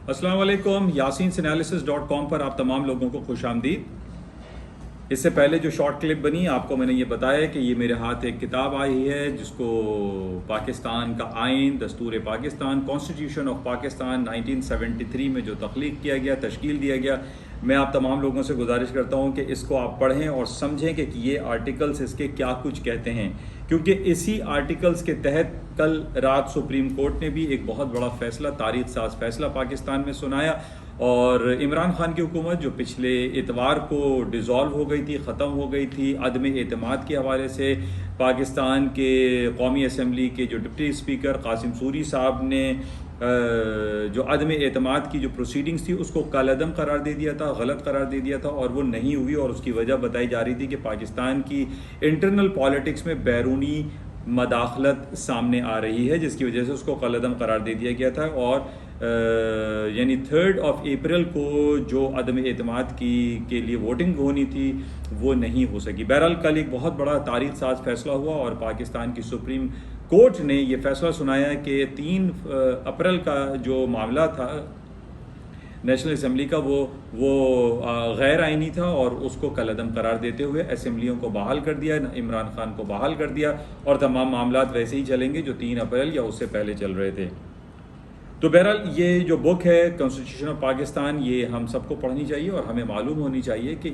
अस्सलाम वालेकुम। YasinSanalysis.com पर आप तमाम लोगों को खुश आमदीद। इससे पहले जो शॉर्ट क्लिप बनी आपको मैंने ये बताया कि ये मेरे हाथ एक किताब आई है जिसको पाकिस्तान का आइन, दस्तूर पाकिस्तान, कॉन्स्टिट्यूशन ऑफ पाकिस्तान 1973 में जो तख्लीक किया गया, तश्कील दिया गया, मैं आप तमाम लोगों से गुजारिश करता हूँ कि इसको आप पढ़ें और समझें कि ये आर्टिकल्स इसके क्या कुछ कहते हैं, क्योंकि इसी आर्टिकल्स के तहत कल रात सुप्रीम कोर्ट ने भी एक बहुत बड़ा फैसला, तारीख साज फैसला पाकिस्तान में सुनाया। और इमरान खान की हुकूमत जो पिछले इतवार को डिज़ोल्व हो गई थी, ख़त्म हो गई थी, अदम एतमाद के हवाले से पाकिस्तान के कौमी असम्बली के जो डिप्टी स्पीकर कासिम सूरी साहब ने जो अदम एतमाद की जो प्रोसीडिंग्स थी उसको कालअदम करार दे दिया था, गलत करार दे दिया था और वो नहीं हुई। और उसकी वजह बताई जा रही थी कि पाकिस्तान की इंटरनल पॉलिटिक्स में बैरूनी मदाखलत सामने आ रही है, जिसकी वजह से उसको कालअदम करार दे दिया गया था। और यानी 3 अप्रैल को जो अदम एतमाद की के लिए वोटिंग होनी थी वो नहीं हो सकी। बहरहाल कल एक बहुत बड़ा तारीख साज फैसला हुआ और पाकिस्तान की सुप्रीम कोर्ट ने ये फैसला सुनाया कि 3 अप्रैल का जो मामला था नेशनल असम्बली का वो गैर आइनी था और उसको कलअदम करार देते हुए असम्बलियों को बहाल कर दिया, इमरान खान को बहाल कर दिया और तमाम मामलात वैसे ही चलेंगे जो 3 अप्रैल या उससे पहले चल रहे थे। तो बहरहाल ये जो बुक है कॉन्स्टिट्यूशन ऑफ पाकिस्तान, ये हम सबको पढ़नी चाहिए और हमें मालूम होनी चाहिए कि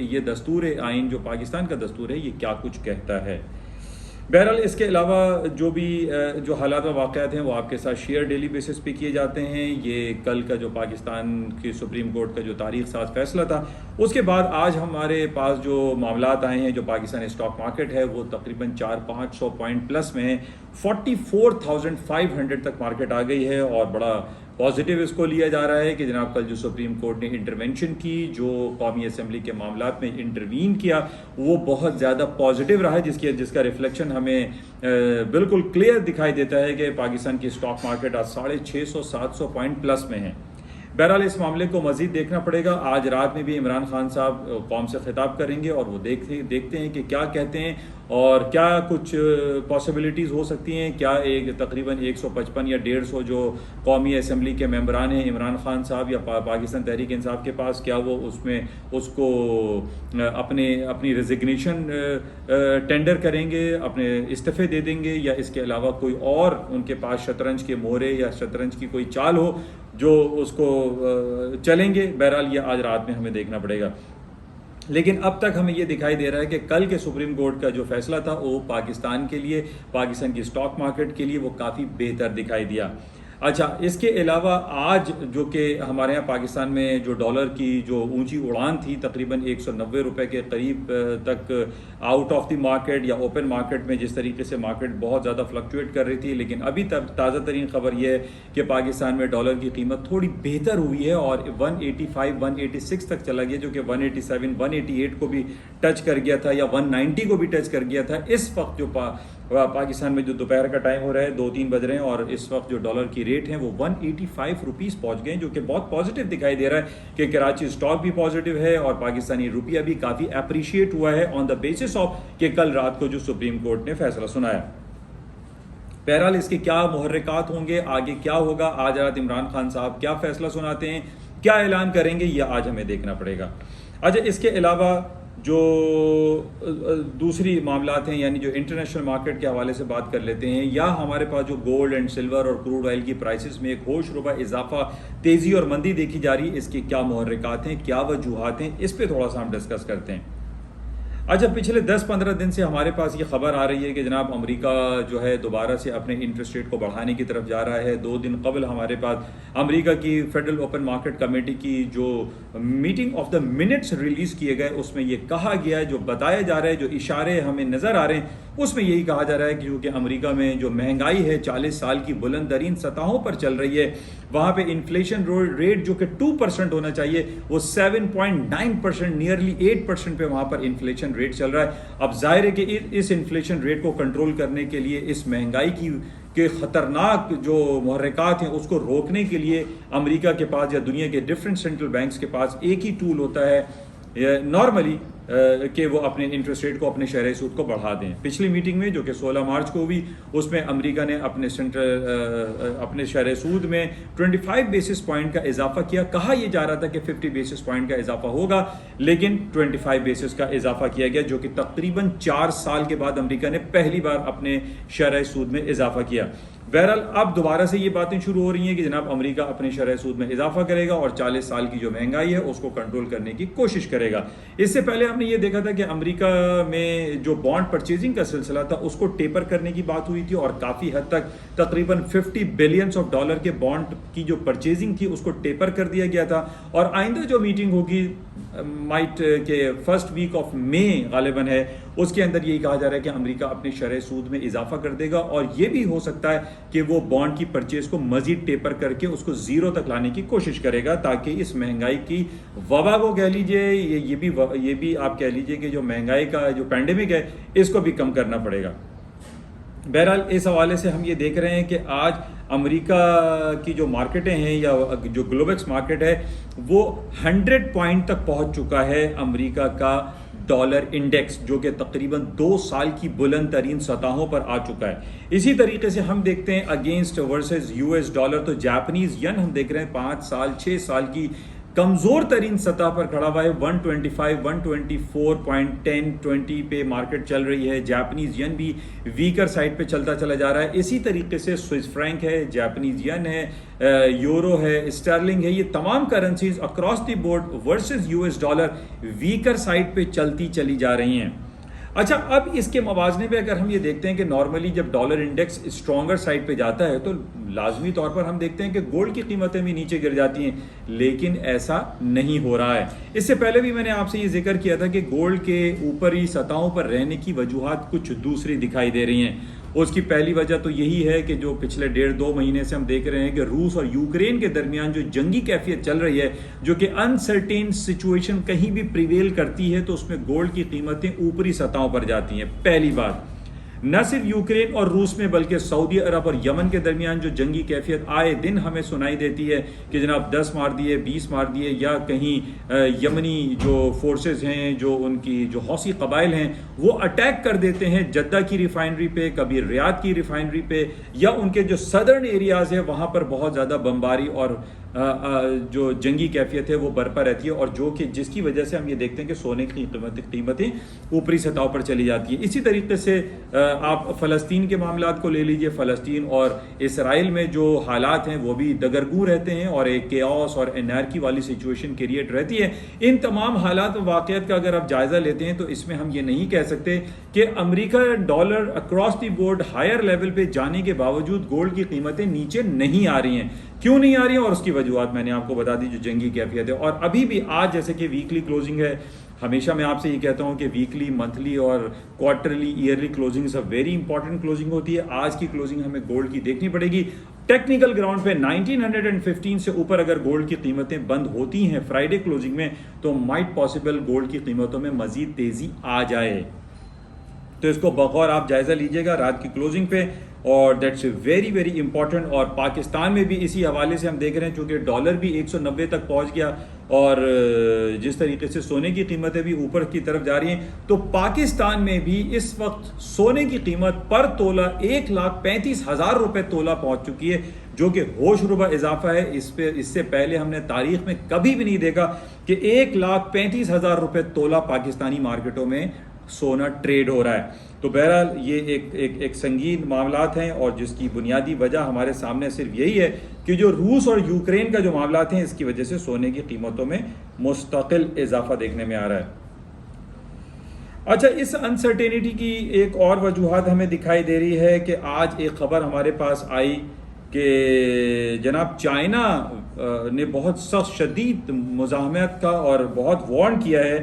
ये दस्तूर आइन जो पाकिस्तान का दस्तूर है ये क्या कुछ कहता है। बहरहाल इसके अलावा जो भी जो हालात व वाक़यात हैं वो आपके साथ शेयर डेली बेसिस पे किए जाते हैं। ये कल का जो पाकिस्तान की सुप्रीम कोर्ट का जो तारीख साज फैसला था, उसके बाद आज हमारे पास जो मामलात आए हैं, जो पाकिस्तान स्टॉक मार्केट है वो तकरीबन 400-500 पॉइंट प्लस में है। 44,500 तक मार्केट आ गई है और बड़ा पॉजिटिव इसको लिया जा रहा है कि जनाब कल जो सुप्रीम कोर्ट ने इंटरवेंशन की, जो कौमी असम्बली के मामलात में इंटरवीन किया, वो बहुत ज़्यादा पॉजिटिव रहा है, जिसका रिफ्लेक्शन हमें बिल्कुल क्लियर दिखाई देता है कि पाकिस्तान की स्टॉक मार्केट आज 650-700 पॉइंट प्लस में है। बहरहाल इस मामले को मज़ीद देखना पड़ेगा। आज रात में भी इमरान खान साहब कौम से खिताब करेंगे और वो देखते हैं कि क्या कहते हैं और क्या कुछ पॉसिबिलिटीज़ हो सकती हैं। क्या एक तकरीबन 155 या 150 जो कौमी असम्बली के मेंबरान हैं इमरान खान साहब या पाकिस्तान तहरीक इंसाफ के पास, क्या वो उसको अपनी रेजिग्नेशन टेंडर करेंगे, अपने इस्तीफ़े दे देंगे, या इसके अलावा कोई और उनके पास शतरंज के मोहरे या शतरंज की कोई चाल हो जो उसको चलेंगे। बहरहाल ये आज रात में हमें देखना पड़ेगा। लेकिन अब तक हमें ये दिखाई दे रहा है कि कल के सुप्रीम कोर्ट का जो फैसला था वो पाकिस्तान के लिए, पाकिस्तान की स्टॉक मार्केट के लिए वो काफ़ी बेहतर दिखाई दिया। अच्छा, इसके अलावा आज जो कि हमारे यहाँ पाकिस्तान में जो डॉलर की जो ऊंची उड़ान थी, तकरीबन 190 रुपए के करीब तक आउट ऑफ द मार्केट या ओपन मार्केट में जिस तरीके से मार्केट बहुत ज़्यादा फ्लक्चुएट कर रही थी, लेकिन अभी तक ताज़ा तरीन खबर यह है कि पाकिस्तान में डॉलर की कीमत थोड़ी बेहतर हुई है और 185-186 तक चला गया, जो कि 187-188 को भी टच कर गया था या 190 को भी टच कर गया था। इस वक्त जो पाकिस्तान में जो दोपहर का टाइम हो रहा है, 2-3 बज रहे हैं और इस वक्त जो डॉलर की रेट है वो 185 रुपीज़ पहुँच गए, जो कि बहुत पॉजिटिव दिखाई दे रहा है कि कराची स्टॉक भी पॉजिटिव है और पाकिस्तानी रुपया भी काफ़ी अप्रिशिएट हुआ है ऑन द बेसिस ऑफ कि कल रात को जो सुप्रीम कोर्ट ने फैसला सुनाया। बहरहाल इसके क्या मुहर्रिकात होंगे, आगे क्या होगा, आज रात इमरान खान साहब क्या फैसला सुनाते हैं, क्या ऐलान करेंगे, यह आज हमें देखना पड़ेगा। अच्छा, इसके अलावा जो दूसरी मामलात हैं, यानी जो इंटरनेशनल मार्केट के हवाले से बात कर लेते हैं, या हमारे पास जो गोल्ड एंड सिल्वर और क्रूड ऑयल की प्राइसेस में एक होशरुबा इजाफा, तेज़ी और मंदी देखी जा रही है, इसके क्या मुहर्रिकात हैं, क्या वजूहात हैं, इस पे थोड़ा सा हम डिस्कस करते हैं। अच्छा, पिछले 10-15 दिन से हमारे पास ये खबर आ रही है कि जनाब अमेरिका जो है दोबारा से अपने इंटरेस्ट रेट को बढ़ाने की तरफ जा रहा है। 2 दिन कबल हमारे पास अमेरिका की फेडरल ओपन मार्केट कमेटी की जो meeting of the minutes release किए गए, उसमें ये कहा गया है, जो बताया जा रहा है, जो इशारे हमें नज़र आ रहे हैं, उसमें यही कहा जा रहा है कि क्योंकि अमेरिका में जो महंगाई है 40 साल की बुलंद तरीन सतहों पर चल रही है, वहाँ पे इन्फ्लेशन रेट जो कि 2% होना चाहिए वो 7.9%, नियरली 8% पे वहाँ पर इन्फ्लेशन रेट चल रहा है। अब जाहिर है कि इस इन्फ्लेशन रेट को कंट्रोल करने के लिए, इस महंगाई के ख़तरनाक जो मुहर्रिकात हैं उसको रोकने के लिए अमेरिका के पास या दुनिया के डिफरेंट सेंट्रल बैंक्स के पास एक ही टूल होता है, नॉर्मली कि वो अपने इंटरेस्ट रेट को, अपने शरह सूद को बढ़ा दें। पिछली मीटिंग में जो कि 16 मार्च को हुई, उसमें अमेरिका ने अपने शरह सूद में 25 बेसिस पॉइंट का इजाफा किया। कहा यह जा रहा था कि 50 बेसिस पॉइंट का इजाफा होगा, लेकिन 25 बेसिस का इजाफा किया गया, जो कि तकरीबन 4 साल के बाद अमेरिका ने पहली बार अपने शरह सूद में इजाफा किया। बहरहाल अब दोबारा से ये बातें शुरू हो रही हैं कि जनाब अमेरिका अपने शरह सूद में इजाफा करेगा और 40 साल की जो महंगाई है उसको कंट्रोल करने की कोशिश करेगा। इससे पहले हमने ये देखा था कि अमेरिका में जो बॉन्ड परचेजिंग का सिलसिला था उसको टेपर करने की बात हुई थी और काफ़ी हद तक तकरीबन $50 बिलियन के बॉन्ड की जो परचेजिंग थी उसको टेपर कर दिया गया था। और आइंदा जो मीटिंग होगी माइट के फर्स्ट वीक ऑफ मई गालिबन है, उसके अंदर यही कहा जा रहा है कि अमेरिका अपने शरह सूद में इजाफा कर देगा और ये भी हो सकता है कि वो बॉन्ड की परचेज को मजीद टेपर करके उसको जीरो तक लाने की कोशिश करेगा, ताकि इस महंगाई की वबा को कह लीजिए, ये भी आप कह लीजिए कि जो महंगाई का जो पैंडेमिक है इसको भी कम करना पड़ेगा। बहरहाल इस हवाले से हम ये देख रहे हैं कि आज अमेरिका की जो मार्केटें हैं या जो ग्लोबेक्स मार्केट है वो 100 पॉइंट तक पहुंच चुका है। अमेरिका का डॉलर इंडेक्स जो कि तकरीबन 2 साल की बुलंद तरीन सतहों पर आ चुका है। इसी तरीके से हम देखते हैं अगेंस्ट वर्सेस यूएस डॉलर, तो जापानीज यन हम देख रहे हैं 5 साल 6 साल की कमजोर तरीन सतह पर खड़ा हुआ है। 125 124.10 20 पे मार्केट चल रही है। जापानीज यन भी वीकर साइड पे चलता चला जा रहा है। इसी तरीके से स्विस फ्रैंक है, जापानीज यन है, यूरो है, स्टर्लिंग है, ये तमाम currencies across the board versus US dollar weaker side पे चलती चली जा रही हैं। अच्छा, अब इसके मवाजने पे अगर हम ये देखते हैं कि नॉर्मली जब डॉलर इंडेक्स स्ट्रॉन्गर साइड पे जाता है तो लाजमी तौर पर हम देखते हैं कि गोल्ड की कीमतें भी नीचे गिर जाती हैं, लेकिन ऐसा नहीं हो रहा है। इससे पहले भी मैंने आपसे ये जिक्र किया था कि गोल्ड के ऊपरी सतहों पर रहने की वजूहात कुछ दूसरी दिखाई दे रही हैं। उसकी पहली वजह तो यही है कि जो पिछले 1.5-2 महीने से हम देख रहे हैं कि रूस और यूक्रेन के दरमियान जो जंगी कैफियत चल रही है, जो कि अनसर्टेन सिचुएशन कहीं भी प्रिवेल करती है, तो उसमें गोल्ड की कीमतें ऊपरी सतहों पर जाती हैं। पहली बात, न सिर्फ यूक्रेन और रूस में बल्कि सऊदी अरब और यमन के दरमियान जो जंगी कैफियत आए दिन हमें सुनाई देती है कि जनाब 10 मार दिए, 20 मार दिए, या कहीं यमनी जो फोर्सेस हैं, जो उनकी जो हौसी कबाइल हैं, वो अटैक कर देते हैं जद्दा की रिफाइनरी पे, कभी रियाद की रिफाइनरी पे, या उनके जो सदर्न एरियाज है वहाँ पर बहुत ज़्यादा बमबारी और जो जंगी कैफियत है वो बरपा रहती है, और जो कि जिसकी वजह से हम ये देखते हैं कि सोने की कीमतें ऊपरी सतह पर चली जाती है। इसी तरीके से आप फ़लस्तीन के मामलात को ले लीजिए। फ़लस्तीन और इसराइल में जो हालात हैं वो भी दगरगू रहते हैं और एक केओस और एनार्की वाली सिचुएशन क्रिएट रहती है। इन तमाम हालात व वाक़यात का अगर आप जायज़ा लेते हैं तो इसमें हम ये नहीं कह सकते कि America dollar across the board higher level पे जाने के बावजूद गोल्ड की कीमतें नीचे नहीं आ रही हैं। क्यों नहीं आ रही है, और उसकी वजूहत मैंने आपको बता दी, जो जंगी कैफियत है। और अभी भी आज जैसे कि वीकली क्लोजिंग है, हमेशा मैं आपसे ये कहता हूँ कि वीकली, मंथली और क्वार्टरली, ईयरली क्लोजिंग सब वेरी इंपॉर्टेंट क्लोजिंग होती है। आज की क्लोजिंग हमें गोल्ड की देखनी पड़ेगी। टेक्निकल ग्राउंड पे 1915 से ऊपर अगर गोल्ड की कीमतें बंद होती हैं फ्राइडे क्लोजिंग में, तो माइट पॉसिबल गोल्ड की कीमतों में मजीद तेजी आ जाए। तो इसको बगौर आप जायजा लीजिएगा रात की क्लोजिंग पे, और दैट्स वेरी वेरी इंपॉर्टेंट। और पाकिस्तान में भी इसी हवाले से हम देख रहे हैं, चूंकि डॉलर भी 190 तक पहुंच गया और जिस तरीके से सोने की कीमतें भी ऊपर की तरफ जा रही हैं, तो पाकिस्तान में भी इस वक्त सोने की कीमत पर तोला 1,35,000 रुपये तोला पहुंच चुकी है, जो कि होशरुबा इजाफा है। इससे पहले हमने तारीख में कभी भी नहीं देखा कि 1,35,000 रुपये तोला पाकिस्तानी मार्केटों में सोना ट्रेड हो रहा है। तो बहरहाल ये एक संगीन मामलात हैं, और जिसकी बुनियादी वजह हमारे सामने सिर्फ यही है कि जो रूस और यूक्रेन का जो मामलात हैं, इसकी वजह से सोने की कीमतों में मुस्तकिल इजाफा देखने में आ रहा है। अच्छा, इस अनसर्टेनिटी की एक और वजूहत हमें दिखाई दे रही है कि आज एक खबर हमारे पास आई कि जनाब चाइना ने बहुत सख्त शदीद मुज़ाहमत का और बहुत वार्न किया है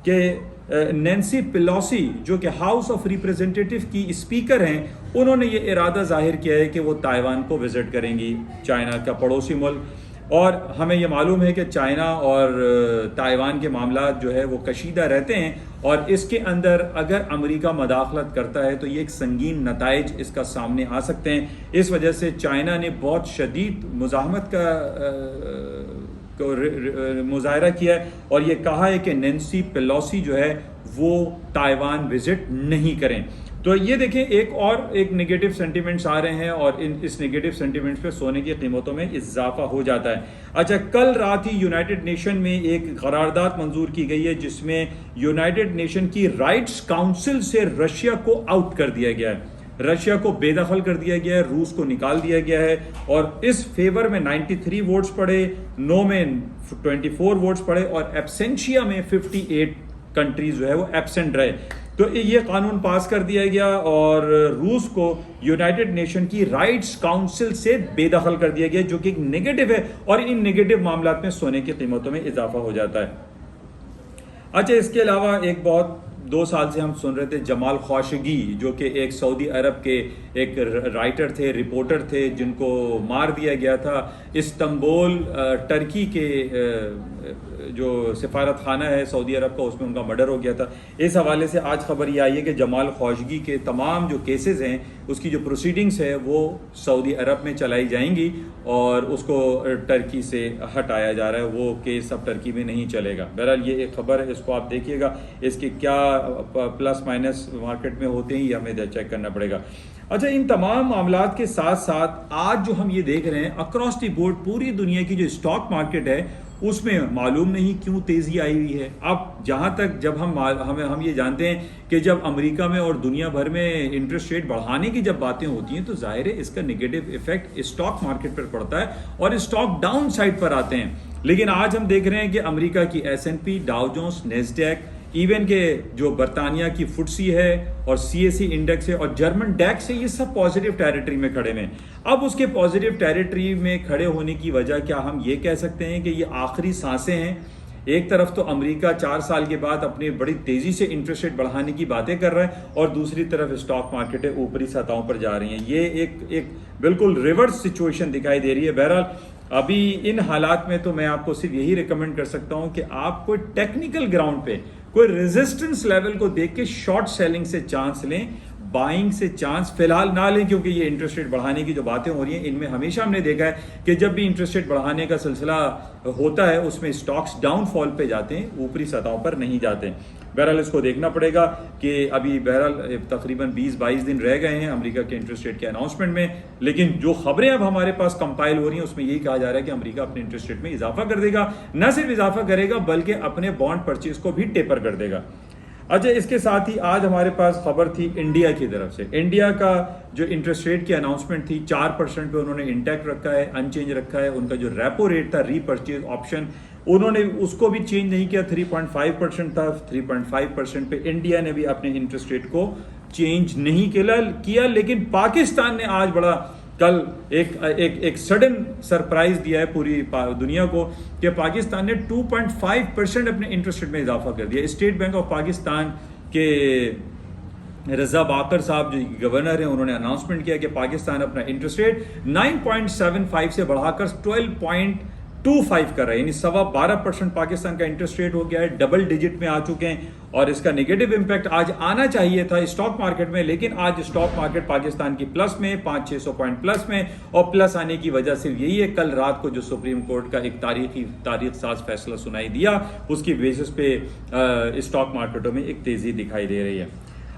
कि नैन्सी पेलोसी जो कि हाउस ऑफ रिप्रेजेंटेटिव की स्पीकर हैं, उन्होंने ये इरादा जाहिर किया है कि वो ताइवान को विज़िट करेंगी, चाइना का पड़ोसी मुल्क। और हमें ये मालूम है कि चाइना और ताइवान के मामलात जो है वो कशीदा रहते हैं, और इसके अंदर अगर अमेरिका मदाखलत करता है तो ये एक संगीन नताइज इसका सामने आ सकते हैं। इस वजह से चाइना ने बहुत शदीद मुज़ाहमत का मुजाहरा किया है और ये कहा है कि नैन्सी पेलोसी जो है वो ताइवान विजिट नहीं करें। तो ये देखें एक नेगेटिव सेंटिमेंट्स आ रहे हैं और इस नेगेटिव सेंटिमेंट्स पे सोने की कीमतों में इजाफा हो जाता है। अच्छा, कल रात ही यूनाइटेड नेशन में एक करारदाद मंजूर की गई है जिसमें यूनाइटेड नेशन की राइट्स काउंसिल से रशिया को आउट कर दिया गया है, रशिया को बेदखल कर दिया गया है, रूस को निकाल दिया गया है और इस फेवर में 93 वोट्स पड़े, नो में 24 वोट्स पड़े और एब्सेंशिया में 58 कंट्रीज जो है वो एब्सेंट रहे। तो ये कानून पास कर दिया गया और रूस को यूनाइटेड नेशन की राइट्स काउंसिल से बेदखल कर दिया गया, जो कि एक नेगेटिव है और इन नेगेटिव मामलात में सोने की कीमतों में इजाफा हो जाता है। अच्छा, इसके अलावा एक बहुत 2 साल से हम सुन रहे थे जमाल खशोगी, जो कि एक सऊदी अरब के एक राइटर थे, रिपोर्टर थे, जिनको मार दिया गया था इस्तांबुल टर्की के जो सिफारत खाना है सऊदी अरब का, उसमें उनका मर्डर हो गया था। इस हवाले से आज खबर ये आई है कि जमाल खशोगी के तमाम जो केसेस हैं, उसकी जो प्रोसीडिंग्स है वो सऊदी अरब में चलाई जाएंगी और उसको टर्की से हटाया जा रहा है, वो केस अब टर्की में नहीं चलेगा। बहरहाल ये एक खबर है, इसको आप देखिएगा, इसके क्या प्लस माइनस मार्केट में होते हैं ये हमें चेक करना पड़ेगा। अच्छा, इन तमाम मामलात के साथ साथ आज जो हम ये देख रहे हैं अक्रॉस द बोर्ड पूरी दुनिया की जो स्टॉक मार्केट है उसमें मालूम नहीं क्यों तेजी आई हुई है। अब जहां तक जब हम ये जानते हैं कि जब अमेरिका में और दुनिया भर में इंटरेस्ट रेट बढ़ाने की जब बातें होती हैं तो जाहिर है इसका नेगेटिव इफेक्ट स्टॉक मार्केट पर पड़ता है और स्टॉक डाउन साइड पर आते हैं। लेकिन आज हम देख रहे हैं कि अमेरिका की S&P, Dow Jones, Nasdaq, even के जो बरतानिया की फुटसी है और CAC इंडेक्स है और जर्मन डैक्स है, ये सब पॉजिटिव टेरिटरी में खड़े हैं। अब उसके पॉजिटिव टेरिटरी में खड़े होने की वजह क्या हम ये कह सकते हैं कि ये आखिरी सांसें हैं। एक तरफ तो अमेरिका 4 साल के बाद अपनी बड़ी तेजी से इंटरेस्ट रेट बढ़ाने की बातें कर रहा है और दूसरी तरफ स्टॉक मार्केट है ऊपरी सतहों पर जा रही हैं। ये एक बिल्कुल रिवर्स सिचुएशन दिखाई दे रही है। बहरहाल अभी इन हालात में तो मैं आपको सिर्फ यही रिकमेंड कर सकता हूं कि आप कोई टेक्निकल ग्राउंड पे कोई रेजिस्टेंस लेवल को देख के शॉर्ट सेलिंग से चांस लें, बाइंग से चांस फिलहाल ना लें, क्योंकि ये इंटरेस्ट रेट बढ़ाने की जो बातें हो रही हैं इनमें हमेशा हमने देखा है कि जब भी इंटरेस्ट रेट बढ़ाने का सिलसिला होता है उसमें स्टॉक्स डाउनफॉल पे जाते हैं, ऊपरी सतहों पर नहीं जाते। बहरहाल इसको देखना पड़ेगा कि अभी बहरहाल तकरीबन 20-22 दिन रह गए हैं अमेरिका के इंटरेस्ट रेट के अनाउंसमेंट में, लेकिन जो खबरें अब हमारे पास कंपाइल हो रही हैं उसमें यही कहा जा रहा है कि अमेरिका अपने इंटरेस्ट रेट में इजाफा कर देगा, न सिर्फ इजाफा करेगा बल्कि अपने बॉन्ड परचेज को भी टेपर कर देगा। अच्छा, इसके साथ ही आज हमारे पास खबर थी इंडिया की तरफ से। इंडिया का जो इंटरेस्ट रेट की अनाउंसमेंट थी 4% पे उन्होंने इंटैक्ट रखा है, अनचेंज रखा है। उनका जो रेपो रेट था रीपर्चेज ऑप्शन उन्होंने उसको भी चेंज नहीं किया, 3.5% था, 3.5% पे इंडिया ने भी अपने इंटरेस्ट रेट को चेंज नहीं किया। लेकिन पाकिस्तान ने आज बड़ा कल एक सडन सरप्राइज दिया है पूरी दुनिया को कि पाकिस्तान ने 2.5% अपने इंटरेस्ट रेट में इजाफा कर दिया। स्टेट बैंक ऑफ पाकिस्तान के रजा बाकर साहब जो गवर्नर हैं उन्होंने अनाउंसमेंट किया कि पाकिस्तान अपना इंटरेस्ट रेट 9.75 से बढ़ाकर 12.25 कर रहा है, यानी 12.25% पाकिस्तान का इंटरेस्ट रेट हो गया है, डबल डिजिट में आ चुके हैं। और इसका नेगेटिव इंपैक्ट आज आना चाहिए था स्टॉक मार्केट में, लेकिन आज स्टॉक मार्केट पाकिस्तान की प्लस में 500-600 पॉइंट प्लस में, और प्लस आने की वजह सिर्फ यही है कल रात को जो सुप्रीम कोर्ट का एक तारीख साज फैसला सुनाई दिया उसकी बेसिस पे स्टॉक मार्केटों में एक तेजी दिखाई दे रही है।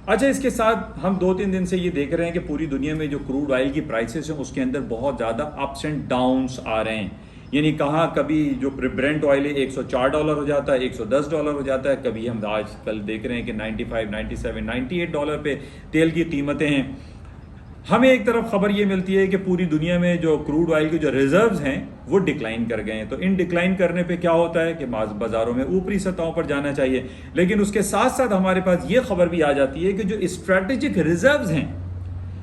अच्छा, इसके साथ हम 2-3 दिन से ये देख रहे हैं कि पूरी दुनिया में जो क्रूड ऑयल की प्राइसेस हैं उसके अंदर बहुत ज़्यादा अप्स एंड डाउन्स आ रहे हैं। यानी कहाँ कभी जो ब्रेंट ऑयल है $104 हो जाता है, $110 हो जाता है, कभी हम आज कल देख रहे हैं कि 95, 97, $98 पे तेल की कीमतें हैं। हमें एक तरफ खबर ये मिलती है कि पूरी दुनिया में जो क्रूड ऑयल के जो रिजर्व्स हैं वो डिक्लाइन कर गए हैं। तो इन डिक्लाइन करने पे क्या होता है कि बाजारों में ऊपरी सतहों पर जाना चाहिए, लेकिन उसके साथ साथ हमारे पास ये खबर भी आ जाती है कि जो स्ट्रैटेजिक रिजर्व्स हैं,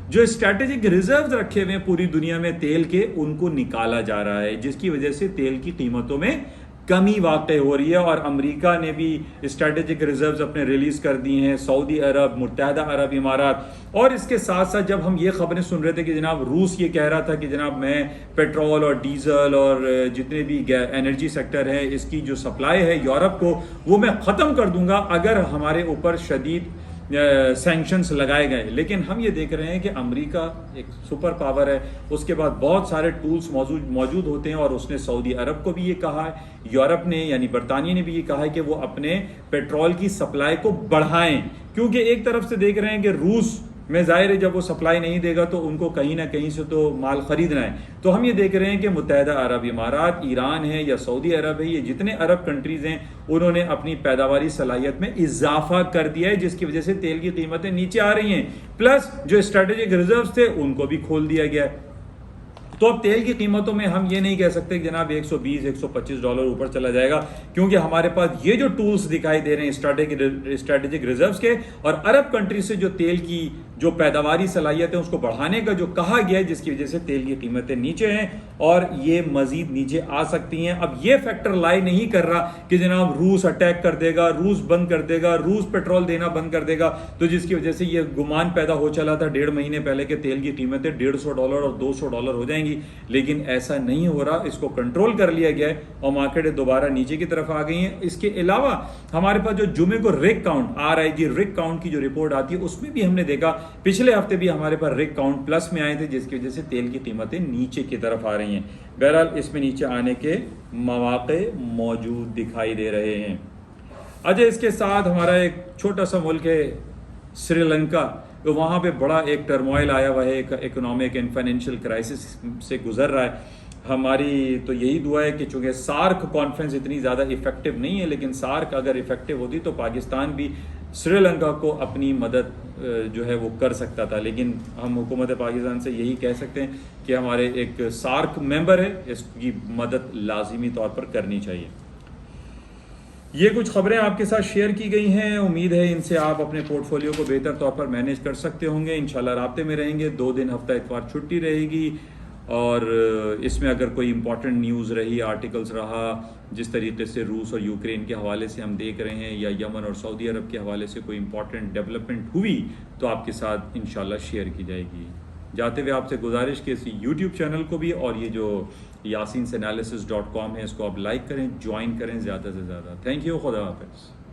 जो स्ट्रैटेजिक रिजर्व्स रखे हुए हैं पूरी दुनिया में तेल के, उनको निकाला जा रहा है, जिसकी वजह से तेल की कीमतों में कमी वाक़ई हो रही है। और अमेरिका ने भी स्ट्रैटेजिक रिजर्व्स अपने रिलीज कर दिए हैं, सऊदी अरब, मुत्तहदा अरब इमारात। और इसके साथ साथ जब हम ये खबरें सुन रहे थे कि जनाब रूस ये कह रहा था कि जनाब मैं पेट्रोल और डीजल और जितने भी एनर्जी सेक्टर है इसकी जो सप्लाई है यूरोप को वो मैं ख़त्म कर दूंगा अगर हमारे ऊपर शदीद सैंक्शंस लगाए गए। लेकिन हम ये देख रहे हैं कि अमेरिका एक सुपर पावर है, उसके बाद बहुत सारे टूल्स मौजूद होते हैं, और उसने सऊदी अरब को भी ये कहा है, यूरोप ने यानी बरतानिया ने भी ये कहा है कि वो अपने पेट्रोल की सप्लाई को बढ़ाएं, क्योंकि एक तरफ से देख रहे हैं कि रूस में जाहिर है जब वो सप्लाई नहीं देगा तो उनको कहीं ना कहीं से तो माल खरीदना है। तो हम ये देख रहे हैं कि मुत्तहिदा अरब इमारात, ईरान है या सऊदी अरब है, ये जितने अरब कंट्रीज हैं उन्होंने अपनी पैदावारी सलाहियत में इजाफा कर दिया है, जिसकी वजह से तेल की कीमतें नीचे आ रही हैं। प्लस जो स्ट्रेटेजिक रिजर्व थे उनको भी खोल दिया गया है। तो अब तेल की कीमतों में हम ये नहीं कह सकते कि जनाब $120-125 ऊपर चला जाएगा, क्योंकि हमारे पास ये जो टूल्स दिखाई दे रहे हैं स्ट्रेटेजिक रिजर्व्स के, और अरब कंट्री से जो तेल की जो पैदावारी सलाहियत है उसको बढ़ाने का जो कहा गया है, जिसकी वजह से तेल की कीमतें नीचे हैं और ये मजीद नीचे आ सकती हैं। अब ये फैक्टर लाई नहीं कर रहा कि जनाब रूस अटैक कर देगा, रूस बंद कर देगा, रूस पेट्रोल देना बंद कर देगा, तो जिसकी वजह से ये गुमान पैदा हो चला था 1.5 महीने पहले कि तेल की कीमतें $150 और $200 हो जाएंगी। लेकिन ऐसा नहीं हो रहा, इसको कंट्रोल कर लिया गया है और मार्केट दोबारा नीचे की तरफ आ गई है। इसके अलावा हमारे पास जो जुमे को rig count RIG rig count की जो रिपोर्ट आती है उसमें भी हमने देखा पिछले हफ्ते भी हमारे पास रिग काउंट प्लस में आए थे, जिसकी वजह से तेल की कीमतें नीचे की तरफ आ रही हैं। बहरहाल इसमें नीचे आने के मौके मौजूद दिखाई दे रहे हैं। अच्छा, इसके साथ हमारा एक छोटा सा मुल्क है श्रीलंका, तो वहाँ पे बड़ा एक टर्मोइल आया हुआ है, एक इकोनॉमिक एंड फाइनेंशियल क्राइसिस से गुजर रहा है। हमारी तो यही दुआ है कि चूँकि सार्क कॉन्फ्रेंस इतनी ज़्यादा इफेक्टिव नहीं है, लेकिन सार्क अगर इफेक्टिव होती तो पाकिस्तान भी श्रीलंका को अपनी मदद जो है वो कर सकता था। लेकिन हम हुकूमत पाकिस्तान से यही कह सकते हैं कि हमारे एक सार्क मेंबर है, इसकी मदद लाजिमी तौर पर करनी चाहिए। ये कुछ खबरें आपके साथ शेयर की गई हैं, उम्मीद है इनसे आप अपने पोर्टफोलियो को बेहतर तौर पर मैनेज कर सकते होंगे। इंशाल्लाह राब्ते में रहेंगे। 2 दिन हफ्ता इतवार छुट्टी रहेगी, और इसमें अगर कोई इंपॉर्टेंट न्यूज़ रही, आर्टिकल्स रहा, जिस तरीके से रूस और यूक्रेन के हवाले से हम देख रहे हैं, या यमन और सऊदी अरब के हवाले से कोई इंपॉर्टेंट डेवलपमेंट हुई तो आपके साथ इंशाल्लाह शेयर की जाएगी। जाते हुए आपसे गुजारिश कि इस यूट्यूब चैनल को भी और ये जो yasinanalysis.com है इसको आप लाइक करें, ज्वाइन करें ज़्यादा से ज़्यादा। थैंक यू, खुदा हाफिज़।